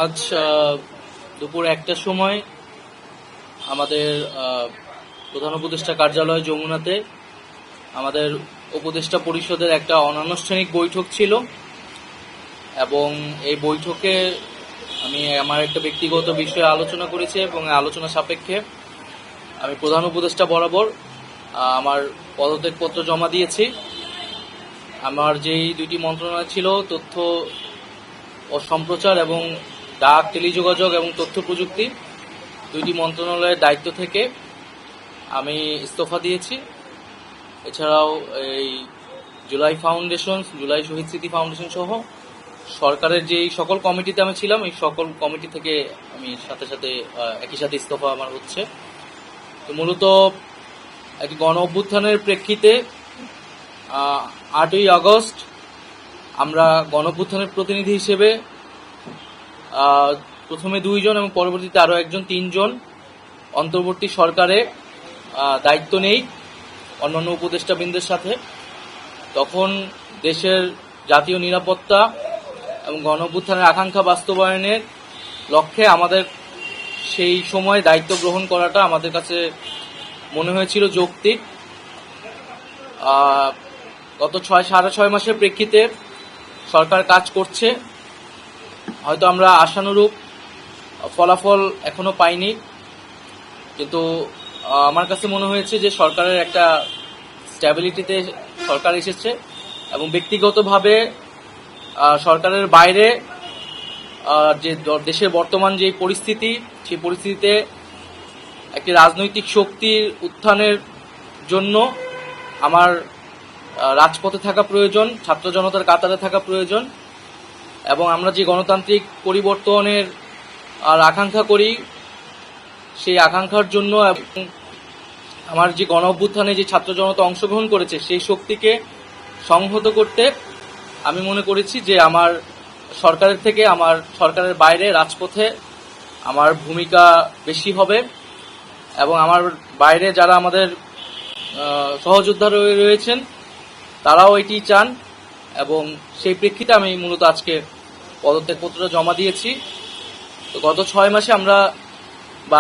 আজ দুপুর ১টার সময় আমাদের প্রধান উপদেষ্টা কার্যালয় যমুনাতে আমাদের উপদেষ্টা পরিষদের একটা অনানুষ্ঠানিক বৈঠক ছিল এবং এই বৈঠকে আমি আমার একটা ব্যক্তিগত বিষয়ে আলোচনা করেছি এবং আলোচনা সাপেক্ষে আমি প্রধান উপদেষ্টা বরাবর আমার পদত্যাগপত্র জমা দিয়েছি। আমার যেই দুইটি মন্ত্রণালয় ছিল, তথ্য ও সম্প্রচার এবং ডাক, টেলিযোগাযোগ এবং তথ্য প্রযুক্তি, দুইটি মন্ত্রণালয়ের দায়িত্ব থেকে আমি ইস্তফা দিয়েছি। এছাড়াও এই জুলাই ফাউন্ডেশন, জুলাই শহীদ স্মৃতি ফাউন্ডেশন সহ সরকারের যেই সকল কমিটিতে আমি ছিলাম, এই সকল কমিটি থেকে আমি সাথে সাথে একই সাথে ইস্তফা আমার হচ্ছে। তো মূলত একটি গণ অভ্যুত্থানের প্রেক্ষিতে 8ই আগস্ট আমরা গণ অভ্যুত্থানের প্রতিনিধি হিসেবে প্রথমে 2 জন এবং পরবর্তীতে আরও একজন, 3 জন অন্তর্বর্তী সরকারে দায়িত্ব নেই অন্যান্য উপদেষ্টাবৃন্দের সাথে। তখন দেশের জাতীয় নিরাপত্তা এবং গণ অভ্যুত্থানের আকাঙ্ক্ষা বাস্তবায়নের লক্ষ্যে আমাদের সেই সময় দায়িত্ব গ্রহণ করাটা আমাদের কাছে মনে হয়েছিল যৌক্তিক। গত 6.5 মাসের প্রেক্ষিতে সরকার কাজ করছে, হয়তো আমরা আশানুরূপ ফলাফল এখনো পাইনি, কিন্তু আমার কাছে মনে হয়েছে যে সরকারের একটা স্ট্যাবিলিটিতে সরকার এসেছে এবং ব্যক্তিগতভাবে সরকারের বাইরে যে দেশের বর্তমান যে পরিস্থিতি, সেই পরিস্থিতিতে একটি রাজনৈতিক শক্তির উত্থানের জন্য আমার রাজপথে থাকা প্রয়োজন, ছাত্র জনতার কাতারে থাকা প্রয়োজন এবং আমরা যে গণতান্ত্রিক পরিবর্তনের আকাঙ্ক্ষা করি, সেই আকাঙ্ক্ষার জন্য এবং আমার যে গণ অভ্যুত্থানে যে ছাত্র জনতা অংশগ্রহণ করেছে সেই শক্তিকে সংহত করতে আমি মনে করেছি যে আমার সরকারের থেকে আমার সরকারের বাইরে রাজপথে আমার ভূমিকা বেশি হবে এবং আমার বাইরে যারা আমাদের সহযোদ্ধা রয়েছেন তারাও এটি চান এবং সেই প্রেক্ষিতে আমি মূলত আজকে পদত্যাগপত্রটা জমা দিয়েছি। তো গত 6 মাসে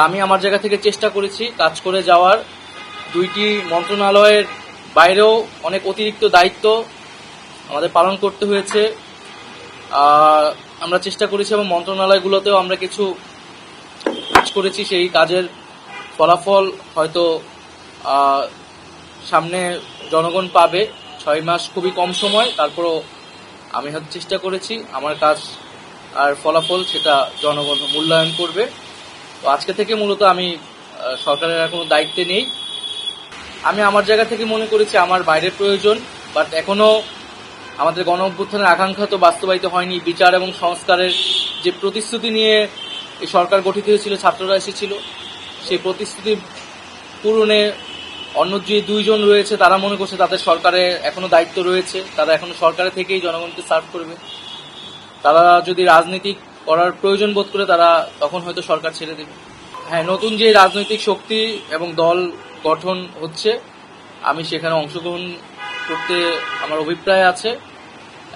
আমি আমার জায়গা থেকে চেষ্টা করেছি কাজ করে যাওয়ার। 2টি মন্ত্রণালয়ের বাইরেও অনেক অতিরিক্ত দায়িত্ব আমাদের পালন করতে হয়েছে। আমরা চেষ্টা করেছি এবং মন্ত্রণালয়গুলোতেও আমরা কিছু কাজ করেছি, সেই কাজের ফলাফল হয়তো সামনে জনগণ পাবে। 6 মাস খুবই কম সময়, তারপরও আমি হয়তো চেষ্টা করেছি, আমার কাজ আর ফলাফল সেটা জনগণ মূল্যায়ন করবে। তো আজকে থেকে মূলত আমি সরকারের আর কোনো দায়িত্বে নেই। আমি আমার জায়গা থেকে মনে করেছি আমার বাইরের প্রয়োজন, বাট এখনো আমাদের গণ অভ্যুত্থানের আকাঙ্ক্ষা তো বাস্তবায়িত হয়নি। বিচার এবং সংস্কারের যে প্রতিশ্রুতি নিয়ে এই সরকার গঠিত হয়েছিল, ছাত্ররা এসেছিল, সেই প্রতিশ্রুতি পূরণে অন্য যে 2 জন রয়েছে তারা মনে করছে তাদের সরকারে এখনো দায়িত্ব রয়েছে, তারা এখনো সরকারে থেকেই জনগণকে সার্ভ করবে। তারা যদি রাজনীতি করার প্রয়োজন বোধ করে তারা তখন হয়তো সরকার ছেড়ে দেবে। হ্যাঁ, নতুন যে রাজনৈতিক শক্তি এবং দল গঠন হচ্ছে, আমি সেখানে অংশগ্রহণ করতে আমার অভিপ্রায় আছে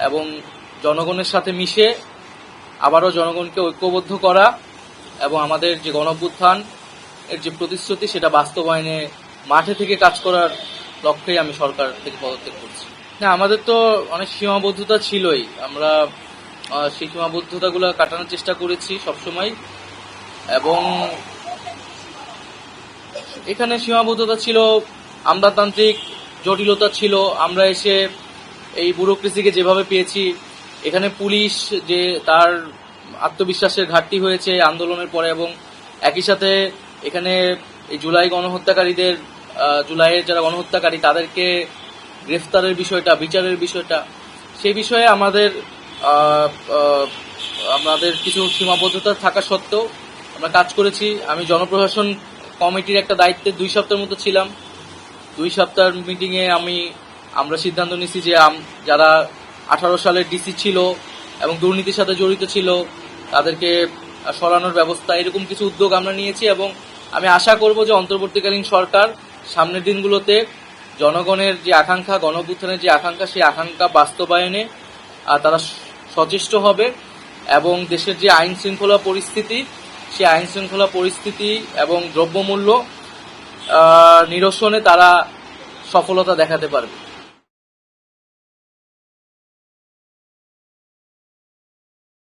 এবং জনগণের সাথে মিশে আবারও জনগণকে ঐক্যবদ্ধ করা এবং আমাদের যে গণ অভ্যুত্থান এর যে প্রতিশ্রুতি সেটা বাস্তবায়নে মাঠে থেকে কাজ করার লক্ষ্যেই আমি সরকার থেকে পদত্যাগ করছি। না, আমাদের তো অনেক সীমাবদ্ধতা ছিলই, আমরা সেই সীমাবদ্ধতাগুলো কাটানোর চেষ্টা করেছি সবসময় এবং এখানে সীমাবদ্ধতা ছিল, আমলাতান্ত্রিক জটিলতা ছিল। আমরা এসে এই ব্যুরোক্রেসিকে যেভাবে পেয়েছি, এখানে পুলিশ যে তার আত্মবিশ্বাসের ঘাটতি হয়েছে আন্দোলনের পরে এবং একই সাথে এখানে এই জুলাই গণহত্যাকারীদের, জুলাইয়ের যারা গণহত্যাকারী তাদেরকে গ্রেফতারের বিষয়টা, বিচারের বিষয়টা, সেই বিষয়ে আমাদের কিছু সীমাবদ্ধতা থাকা সত্ত্বেও আমরা কাজ করেছি। আমি জনপ্রশাসন কমিটির একটা দায়িত্বে 2 সপ্তাহের মতো ছিলাম। 2 সপ্তাহের মিটিংয়ে আমরা সিদ্ধান্ত নিয়েছি যে যারা 18 সালের ডিসি ছিল এবং দুর্নীতির সাথে জড়িত ছিল তাদেরকে সরানোর ব্যবস্থা, এরকম কিছু উদ্যোগ আমরা নিয়েছি এবং আমি আশা করব যে অন্তর্বর্তীকালীন সরকার সামনের দিনগুলোতে জনগণের যে আকাঙ্ক্ষা, গণ অভ্যুত্থানের যে আকাঙ্ক্ষা, সেই আকাঙ্ক্ষা বাস্তবায়নে তারা সচেষ্ট হবে এবং দেশের যে আইন শৃঙ্খলা পরিস্থিতি, সেই আইন শৃঙ্খলা পরিস্থিতি এবং দ্রব্যমূল্য নিরসনে তারা সফলতা দেখাতে পারবে।